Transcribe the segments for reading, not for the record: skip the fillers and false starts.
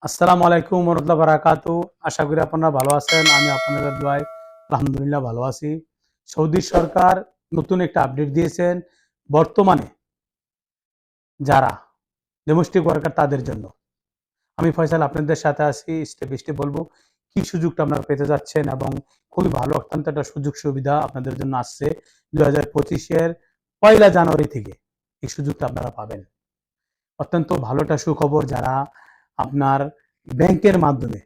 আসসালামু আলাইকুম ওয়া রাহমাতুল্লাহি ওয়া বারাকাতুহু। আশা করি আপনারা ভালো আছেন। আমি আপনাদের দোয়ায় আলহামদুলিল্লাহ ভালো আছি। সৌদি সরকার নতুন একটা আপডেট দিয়েছেন। বর্তমানে যারা ডোমেস্টিক ওয়ার্কার তাদের জন্য। আমি ফয়সাল আপনাদের সাথে আছি। স্টেপ বাই স্টেপ বলব কি সুযোগটা আপনারা পেতে যাচ্ছেন এবং খুবই ভালো অত্যন্ত একটা সুযোগ সুবিধা আপনাদের জন্য আসছে। ২০২৫ এর ১লা জানুয়ারি থেকে এই সুযোগটা আপনারা পাবেন। অত্যন্ত ভালো একটা সুখবর যারা আপনার ব্যাংকের মাধ্যমে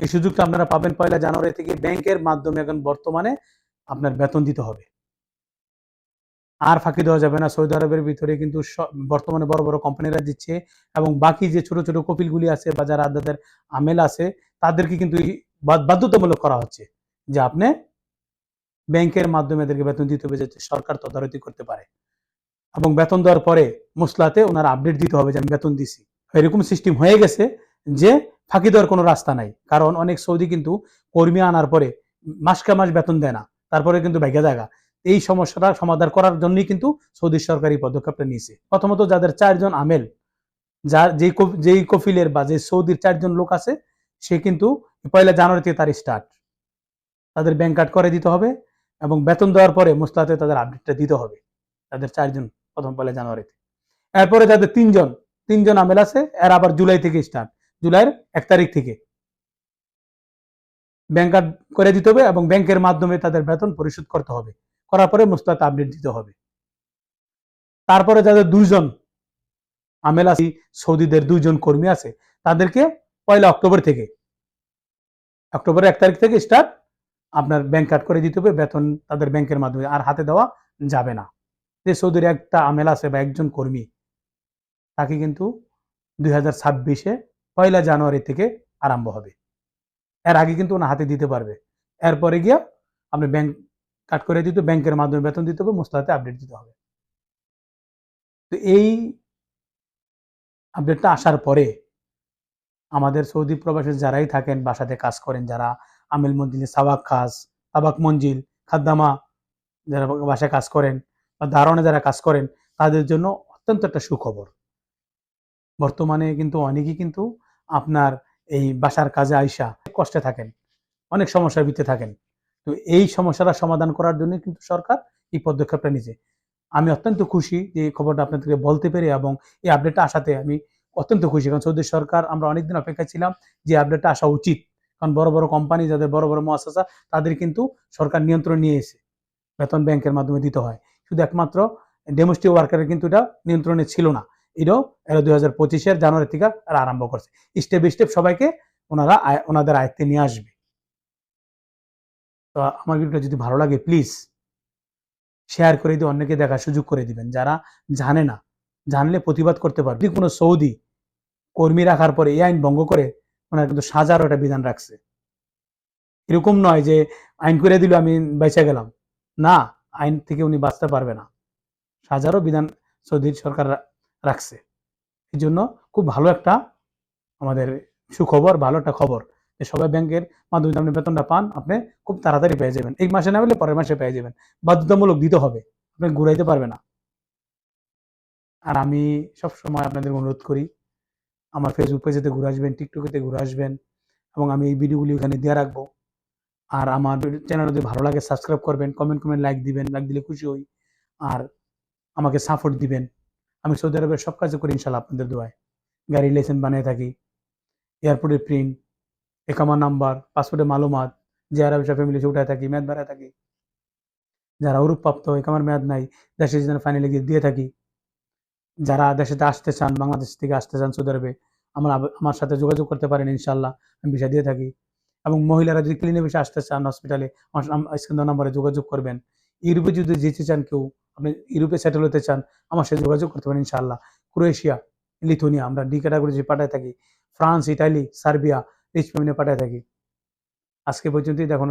এই সুযোগটা আপনারা পাবেন ১লা জানুয়ারি থেকে ব্যাংকের মাধ্যমে এখন বর্তমানে আপনার বেতন দিতে হবে। আর ফাঁকি দেওয়া যাবে না। সৌদি আরবের ভিতরে কিন্তু বর্তমানে বড়, বড় কোম্পানিরা দিচ্ছে এবং বাকি যে ছোট, ছোট কপিলগুলি আছে বা যারা যাদের আমেল আছে তাদেরকে কিন্তু বাধ্যতামূলক করা হচ্ছে যে আপনি ব্যাংকের মাধ্যমে এদেরকে বেতন দিতে হবে যাতে সরকার তদারকি করতে পারে। এবং বেতন দেওয়ার পরে মুসলাতে ওনারা আপডেট দিতে হবে যে আমি বেতন দিছি। এরকম সিস্টেম হয়ে গেছে যে ফাঁকি দেওয়ার কোনো রাস্তা নাই। কারণ অনেক সৌদি কিন্তু কর্মী আনার পরে মাসকে মাস বেতন দেয় না। তারপরে কিন্তু ভাইগা জায়গা। এই সমস্যাটা সমাধান করার জন্যই কিন্তু সৌদি সরকার এই পদক্ষেপটা নিয়েছে। প্রথমত যাদের ৪ জন আমেল, যার যেই কফিলের বা যে সৌদির ৪ জন লোক আছে সে কিন্তু ১লা জানুয়ারি থেকে তার স্টার্ট। তাদের ব্যাংক কার্ড করে দিতে হবে এবং বেতন দেওয়ার পরে মুসলাতে তাদের আপডেটটা দিতে হবে। তাদের ৪ জন প্রথম ১লা জানুয়ারিতে। এরপরে যাদের ৩ জন আমেল আছে এর আবার জুলাই থেকে স্টার্ট। জুলাইয়ের ১ তারিখ থেকে ব্যাংক কার্ড করে দিতে হবে এবং ব্যাংকের মাধ্যমে তাদের বেতন পরিশোধ করতে হবে। করার পরে মুসলাতে আপডেট দিতে হবে। তারপরে যাদের ২ জন আমেল আছে, সৌদিদের ২ জন কর্মী আছে তাদেরকে ১লা অক্টোবর থেকে অক্টোবরের ১ তারিখ থেকে স্টার্ট আপনার ব্যাংক কার্ড করে দিতে হবে বেতন তাদের ব্যাংকের মাধ্যমে আর হাতে দেওয়া যাবে না। যে সৌদির একটা আমেল আছে বা একজন কর্মী তাকে কিন্তু ২০২৬-এ ১লা জানুয়ারি থেকে আরম্ভ হবে। এর আগে কিন্তু ওনার হাতে দিতে পারবে। এরপরে গিয়া আপনি ব্যাংক কাট করে দিতে ব্যাংকের মাধ্যমে বেতন দিতে হবে, মুসলাতে আপডেট দিতে হবে। তো এই আপডেটটা আসার পরে আমাদের সৌদি প্রবাসী যারাই থাকেন, বাসাতে কাজ করেন, যারা আমিল মঞ্জিলে সাবাক মঞ্জিল, খাদ্দামা যারা বাসায় কাজ করেন বা দারোয়ানে যারা কাজ করেন তাদের জন্য অত্যন্ত একটা সুখবর। বর্তমানে কিন্তু অনেকেই কিন্তু আপনার এই বাসার কাজে আইসা কষ্টে থাকেন, অনেক সমস্যার ভিতরে থাকেন। তো এই সমস্যাটা সমাধান করার জন্য কিন্তু সরকার এই পদক্ষেপটা নিয়েছে। আমি অত্যন্ত খুশি যে এই খবরটা আপনাদেরকে বলতে পেরে এবং এই আপডেটটা আসাতে আমি অত্যন্ত খুশি। কারণ সৌদি সরকার আমরা অনেকদিন অপেক্ষায় ছিলাম যে আপডেটটা আসা উচিত। কারণ বড়, বড় কোম্পানি যাদের বড়, বড় মুআসাসা তাদের কিন্তু সরকার নিয়ন্ত্রণ নিয়ে এসেছে। বেতন ব্যাংকের মাধ্যমে দিতে হয়। শুধু একমাত্র ডোমেস্টিক ওয়ার্কারের কিন্তু এটা নিয়ন্ত্রণে ছিল না। এরা ২০২৫-এর জানুয়ারি থেকে আরম্ভ করছে। স্টেপ বাই স্টেপ সবাইকে ওনাদের আয়ত্তে নিয়ে আসবে। তো আমার ভিডিওটা যদি ভালো লাগে প্লিজ শেয়ার করে দিয়ে অন্যকে দেখার সুযোগ করে দিবেন। যারা জানে না, জানলে প্রতিবাদ করতে পারবে। যদি কোনো সৌদি কর্মী রাখার পরে এই আইন ভঙ্গ করে ওনারা কিন্তু সাজারও একটা বিধান রাখছে। এরকম নয় যে আইন করে দিল আমি বেঁচে গেলাম। না, আইন থেকে উনি বাঁচতে পারবে না। সাজারও বিধান সৌদির সরকার রাখছে। এই জন্য খুব ভালো একটা আমাদের সুখবর, ভালো একটা খবর যে সবাই ব্যাংকের মাধ্যমে আপনি বেতনটা পান, আপনি খুব তাড়াতাড়ি পেয়ে যাবেন। এই মাসে না পেলে পরের মাসে পেয়ে যাবেন। বাধ্যতামূলক দিতে হবে। আপনি ঘুরাইতে পারবে না। আর আমি সবসময় আপনাদের অনুরোধ করি আমার ফেসবুক পেজেতে ঘুরে আসবেন, টিকটকেতে ঘুরে আসবেন এবং আমি এই ভিডিওগুলি ওখানে দিয়ে রাখবো। আর আমার চ্যানেল যদি ভালো লাগে সাবস্ক্রাইব করবেন, কমেন্ট, লাইক দিবেন। লাইক দিলে খুশি হই। আর আমাকে সাপোর্ট দিবেন। আমি সৌদি আরবের সব কাজই করি ইনশাআল্লাহ আপনাদের দোয়ায়। গাড়ির লাইসেন্স বানিয়ে থাকি, এয়ারপোর্টের প্রিন্ট, একামা নাম্বার, পাসপোর্টের মালুমাত, যারা ভিসা ফ্যামিলি উঠায় থাকি, মেয়াদ বাড়ায় থাকি। যারা অরূপপ্রাপ্ত একামার মেয়াদ নাই, দেশে যেন ফাইনালি গিয়ে দিয়ে থাকি। যারা দেশেতে আসতে চান, বাংলাদেশ থেকে আসতে চান সৌদি আরবে, আমার সাথে যোগাযোগ করতে পারেন ইনশাআল্লাহ। আমি ভিসা দিয়ে থাকি। এবং মহিলারা যদি ক্লিনিক ভিসা আসতে চান হসপিটালে, আমার স্ক্রিন দেওয়া নাম্বারে যোগাযোগ করবেন। ইউরোপে যদি যেতে চান কেউ, আপনি ইউরোপে সেটেল হতে চান, আমার সাথে যোগাযোগ করতে পারেন ইনশাআল্লাহ। ক্রোয়েশিয়া, লিথুয়ানিয়া আমরা ডি ক্যাটাগরি যে পাঠায় থাকি। ফ্রান্স, ইটালি, সার্বিয়া রিচ পেমেন্টে পাঠায় থাকি। আজকে পর্যন্তই দেখুন।